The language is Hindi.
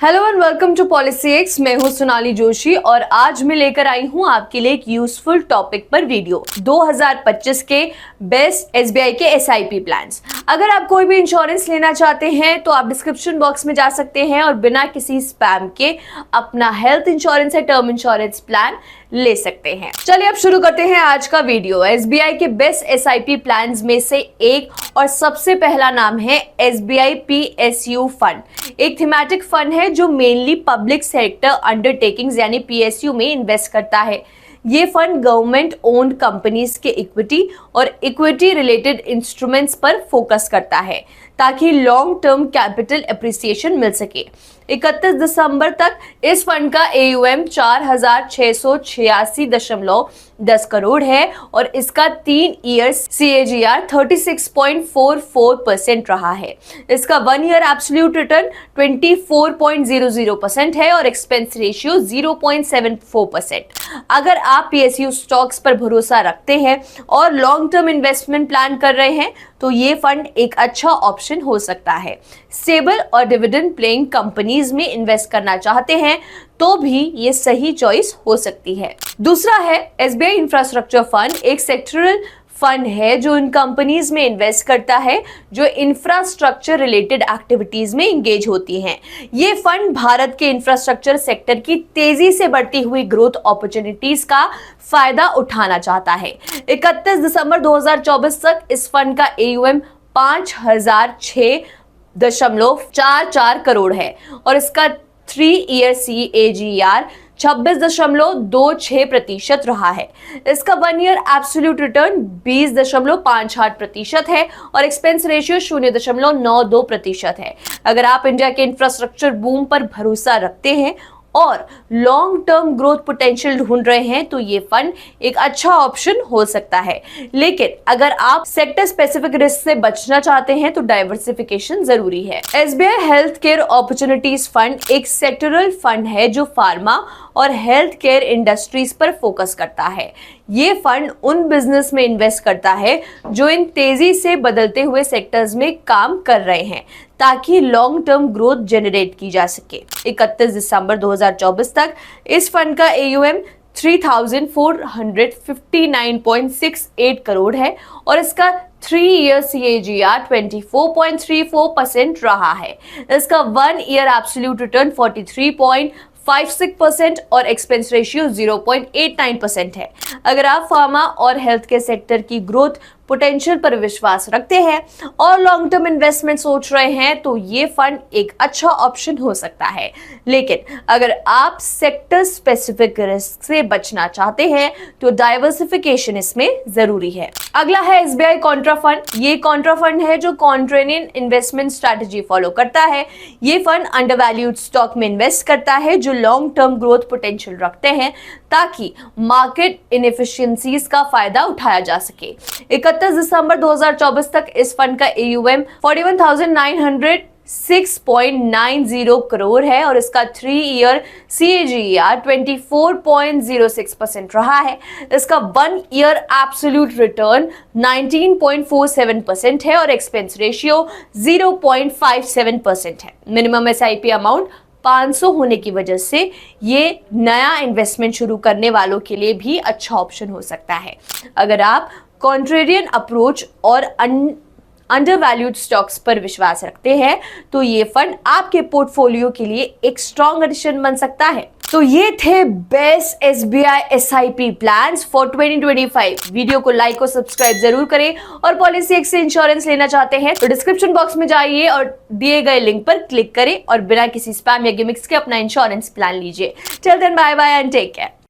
Hello and welcome to Policy X. मैं हूं सोनाली जोशी और आज मैं लेकर आई हूं आपके लिए एक यूजफुल टॉपिक पर वीडियो 2025 के बेस्ट एसबीआई के एसआईपी प्लान्स। अगर आप कोई भी इंश्योरेंस लेना चाहते हैं तो आप डिस्क्रिप्शन बॉक्स में जा सकते हैं और बिना किसी स्पैम के अपना हेल्थ इंश्योरेंस या टर्म इंश्योरेंस प्लान ले सकते हैं। चलिए अब शुरू करते हैं आज का वीडियो। एसबीआई के बेस्ट एसआईपी प्लान्स में से एक और सबसे पहला नाम है एसबीआई पीएसयू फंड। एक थीमेटिक फंड है जो मेनली पब्लिक सेक्टर अंडरटेकिंग्स यानी पीएसयू में इन्वेस्ट करता है। ये फंड गवर्नमेंट ओन्ड कंपनीज के इक्विटी और इक्विटी रिलेटेड इंस्ट्रूमेंट्स पर फोकस करता है ताकि लॉन्ग टर्म कैपिटल एप्रिसिएशन मिल सके। 31 दिसंबर तक इस फंड का AUM 4,686.10 करोड़ है और इसका 3 ईयर्स CAGR 36.44% रहा है। इसका 1 ईयर एब्सोल्यूट रिटर्न 24.00% है और एक्सपेंस रेशियो 0.74%। अगर आप PSU स्टॉक्स पर भरोसा रखते हैं और लॉन्ग टर्म इन्वेस्टमेंट प्लान कर रहे हैं तो ये फंड एक अच्छा ऑप्शन हो सकता है। स्टेबल और डिविडेंड प्लेइंग कंपनीज में इन्वेस्ट करना चाहते हैं तो भी ये सही चॉइस हो सकती है। दूसरा है SBI इंफ्रास्ट्रक्चर फंड। एक सेक्टरल फंड है जो इन कंपनीज में इन्वेस्ट करता है जो इंफ्रास्ट्रक्चर रिलेटेड एक्टिविटीज में एंगेज होती हैं। ये फंड भारत के इंफ्रास्ट्रक्चर सेक्टर की तेजी से बढ़ती हुई ग्रोथ अपॉर्चुनिटीज का फायदा उठाना चाहता है। 31 दिसंबर 2024 तक इस फंड का AUM 5,006.44 करोड़ है और इसका 3 ईयर CAGR 26.26% रहा है। इसका 1 ईयर एब्सोल्यूट रिटर्न 20.58% है और एक्सपेंस रेशियो 0.92% है। अगर आप इंडिया के इंफ्रास्ट्रक्चर बूम पर भरोसा रखते हैं और लॉन्ग टर्म ग्रोथ पोटेंशियल ढूंढ रहे हैं तो ये फंड एक अच्छा ऑप्शन हो सकता है। लेकिन अगर आप सेक्टर स्पेसिफिक रिस्क से बचना चाहते हैं तो डाइवर्सिफिकेशन जरूरी है। SBI health care opportunities fund एक सेक्टरल फंड है जो फार्मा और हेल्थ केयर इंडस्ट्रीज पर फोकस करता है। ये फंड उन बिजनेस में इन्वेस्ट करता है जो इन तेजी से बदलते हुए सेक्टर्स में काम कर रहे हैं ताकि लॉन्ग टर्म ग्रोथ जनरेट की जा सके। 31 दिसंबर 2024 तक इस फंड का AUM 3,459.68 करोड़ है और इसका 3 ईयर CAGR 24.34% रहा है। इसका 1 ईयर एब्सोल्यूट रिटर्न 43.56% और एक्सपेंस रेशियो 0.89% है। अगर आप फार्मा और हेल्थ केयर सेक्टर की ग्रोथ पोटेंशियल पर विश्वास रखते हैं और लॉन्ग टर्म इन्वेस्टमेंट सोच रहे हैं तो ये फंड एक अच्छा ऑप्शन हो सकता है। लेकिन अगर आप सेक्टर स्पेसिफिक रिस्क से बचना चाहते हैं तो डाइवर्सिफिकेशन इसमें जरूरी है। अगला है SBI कॉन्ट्रा फंड। ये कॉन्ट्रा फंड है जो कॉन्ट्रेनियन इन्वेस्टमेंट स्ट्रेटजी फॉलो करता है। ये फंड अंडरवैल्यूड स्टॉक में इन्वेस्ट करता है जो लॉन्ग टर्म ग्रोथ पोटेंशियल रखते हैं ताकि मार्केट इनएफिशिएंसीज का फायदा उठाया जा सके। 31 दिसंबर 2024 तक इस फंड का AUM 41,906.90 करोड़ है और इसका 3 ईयर CAGR 24.06% रहा है। इसका 1 ईयर एब्सोल्यूट रिटर्न 19.47% है और एक्सपेंस रेशियो 0.57% है। मिनिमम SIP अमाउंट 500 होने की वजह से ये नया इन्वेस्टमेंट शुरू करने वालों के लिए भी अच्छा ऑप्शन हो सकता है। अगर आप कॉन्ट्रेरियन अप्रोच और अंडरवैल्यूड स्टॉक्स पर विश्वास रखते हैं तो ये फंड आपके पोर्टफोलियो के लिए एक स्ट्रॉन्ग एडिशन बन सकता है। तो ये थे best SBI SIP plans for 2025। Video को लाइक और सब्सक्राइब जरूर करें और पॉलिसी एक्स से इंश्योरेंस लेना चाहते हैं तो डिस्क्रिप्शन बॉक्स में जाइए और दिए गए लिंक पर क्लिक करें और बिना किसी स्पैम या गिमिक्स के अपना इंश्योरेंस प्लान लीजिए। Till then bye bye and take care.